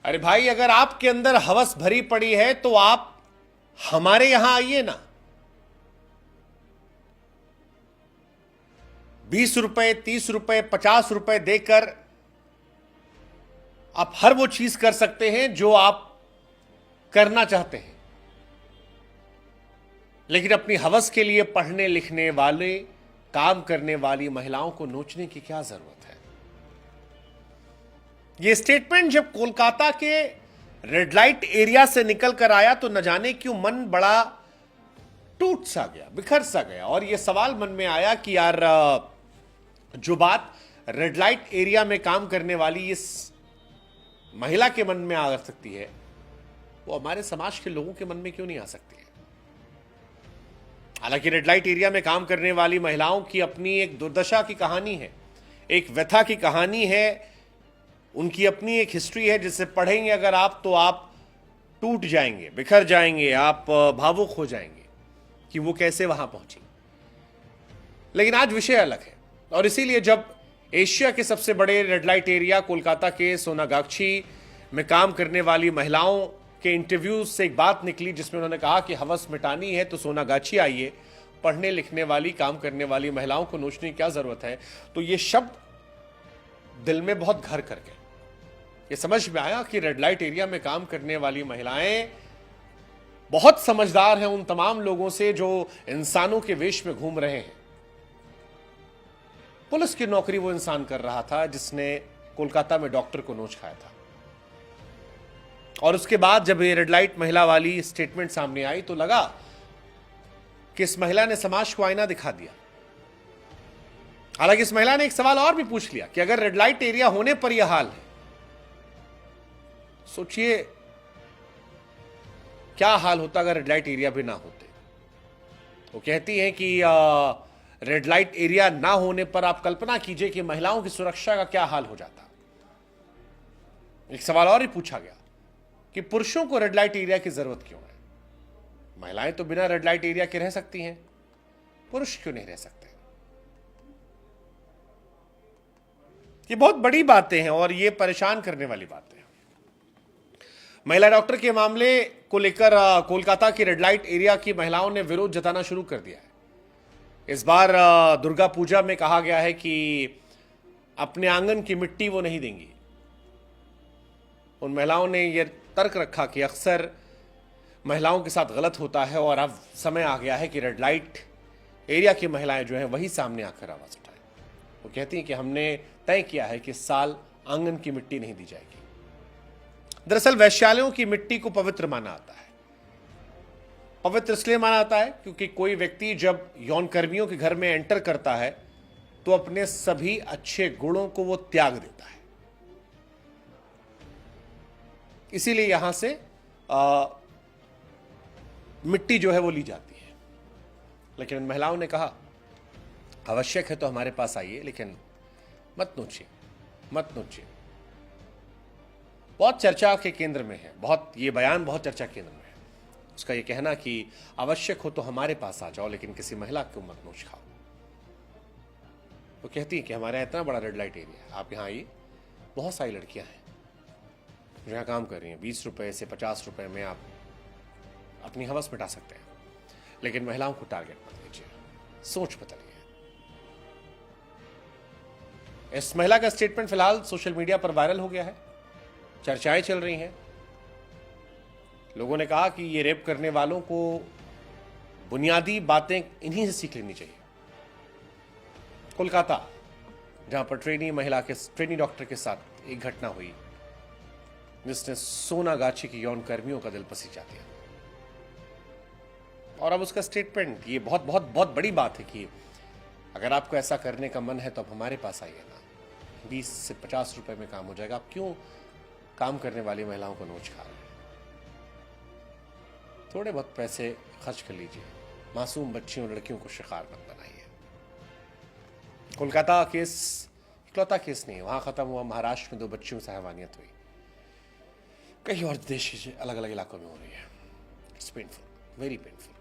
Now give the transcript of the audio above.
अरे भाई, अगर आपके अंदर हवस भरी पड़ी है तो आप हमारे यहां आइए ना। 20 रुपए, 30 रुपए, 50 रुपए देकर आप हर वो चीज कर सकते हैं जो आप करना चाहते हैं। लेकिन अपनी हवस के लिए पढ़ने लिखने वाले, काम करने वाली महिलाओं को नोचने की क्या जरूरत है। यह स्टेटमेंट जब कोलकाता के रेड लाइट एरिया से निकल कर आया तो न जाने क्यों मन बड़ा टूट सा गया, बिखर सा गया। और यह सवाल मन में आया कि यार, जो बात रेड लाइट एरिया में काम करने वाली इस महिला के मन में आ सकती है, वो हमारे समाज के लोगों के मन में क्यों नहीं आ सकती है। हालांकि रेड लाइट एरिया में काम करने वाली महिलाओं की अपनी एक दुर्दशा की कहानी है, एक व्यथा की कहानी है, उनकी अपनी एक हिस्ट्री है जिसे पढ़ेंगे अगर आप तो आप टूट जाएंगे, बिखर जाएंगे, आप भावुक हो जाएंगे कि वो कैसे वहां पहुंची। लेकिन आज विषय अलग है और इसीलिए जब एशिया के सबसे बड़े रेड लाइट एरिया कोलकाता के सोनागाछी में काम करने वाली महिलाओं के इंटरव्यूज से एक बात निकली जिसमें उन्होंने कहा कि हवस मिटानी है तो सोनागाछी आइए, पढ़ने लिखने वाली, काम करने वाली महिलाओं को नोचने की क्या जरूरत है। तो ये शब्द दिल में बहुत घर कर गए। ये समझ में आया कि रेड लाइट एरिया में काम करने वाली महिलाएं बहुत समझदार हैं उन तमाम लोगों से जो इंसानों के वेश में घूम रहे हैं। पुलिस की नौकरी वो इंसान कर रहा था जिसने कोलकाता में डॉक्टर को नोच खाया था। और उसके बाद जब ये रेड लाइट महिला वाली स्टेटमेंट सामने आई तो लगा कि इस महिला ने समाज को आईना दिखा दिया। हालांकि इस महिला ने एक सवाल और भी पूछ लिया कि अगर रेड लाइट एरिया होने पर यह हाल है, सोचिए क्या हाल होता अगर रेड लाइट एरिया भी ना होते। वो कहती हैं कि रेड लाइट एरिया ना होने पर आप कल्पना कीजिए कि महिलाओं की सुरक्षा का क्या हाल हो जाता। एक सवाल और ही पूछा गया कि पुरुषों को रेड लाइट एरिया की जरूरत क्यों है। महिलाएं तो बिना रेड लाइट एरिया के रह सकती हैं, पुरुष क्यों नहीं रह सकते। ये बहुत बड़ी बातें हैं और ये परेशान करने वाली बातें हैं। महिला डॉक्टर के मामले को लेकर कोलकाता की रेड लाइट एरिया की महिलाओं ने विरोध जताना शुरू कर दिया है। इस बार दुर्गा पूजा में कहा गया है कि अपने आंगन की मिट्टी वो नहीं देंगी। उन महिलाओं ने यह तर्क रखा कि अक्सर महिलाओं के साथ गलत होता है और अब समय आ गया है कि रेड लाइट एरिया की महिलाएं जो हैं वही सामने आकर आवाज उठाएं। वो कहती हैं कि हमने तय किया है कि इस साल आंगन की मिट्टी नहीं दी जाएगी। दरअसल वैश्यालयों की मिट्टी को पवित्र माना आता है। पवित्र इसलिए माना जाता है क्योंकि कोई व्यक्ति जब यौन कर्मियों के घर में एंटर करता है तो अपने सभी अच्छे गुणों को वो त्याग देता है। इसीलिए यहां से मिट्टी जो है वो ली जाती है। लेकिन महिलाओं ने कहा आवश्यक है तो हमारे पास आइए, लेकिन मत नोचिए, मत नोचिए। बहुत चर्चा के केंद्र में है, ये बयान बहुत चर्चा केंद्र में है। उसका ये कहना कि आवश्यक हो तो हमारे पास आ जाओ, लेकिन किसी महिला को मत नोच खाओ। वो कहती है कि हमारे यहाँ इतना बड़ा रेड लाइट एरिया है, आप यहाँ आइए, बहुत सारी लड़कियां हैं जो यहाँ काम कर रही हैं। 20 रुपए से 50 रुपए में आप अपनी हवस मिटा सकते हैं, लेकिन महिलाओं को टारगेट मत कीजिए, सोच बदलिए। इस महिला का स्टेटमेंट फिलहाल सोशल मीडिया पर वायरल हो गया है, चर्चाएं चल रही हैं। लोगों ने कहा कि ये रेप करने वालों को बुनियादी बातें इन्हीं से सीख लेनी चाहिए। कोलकाता, जहां पर ट्रेनी डॉक्टर के साथ एक घटना हुई जिसने सोनागाछी की यौन कर्मियों का दिल पसीजा दिया, और अब उसका स्टेटमेंट, ये बहुत बहुत बहुत बड़ी बात है कि अगर आपको ऐसा करने का मन है तो आप हमारे पास आइए ना, 20 से 50 रुपए में काम हो जाएगा। आप क्यों काम करने वाली महिलाओं को नोच खा रहे हैं। थोड़े बहुत पैसे खर्च कर लीजिए, मासूम बच्चियों लड़कियों को शिकार मत बनाइए। कोलकाता केस इकलौता केस नहीं, वहां खत्म हुआ। महाराष्ट्र में 2 बच्चियों से हैवानियत हुई, कई और देश के अलग अलग इलाकों में हो रही है। It's painful, very painful.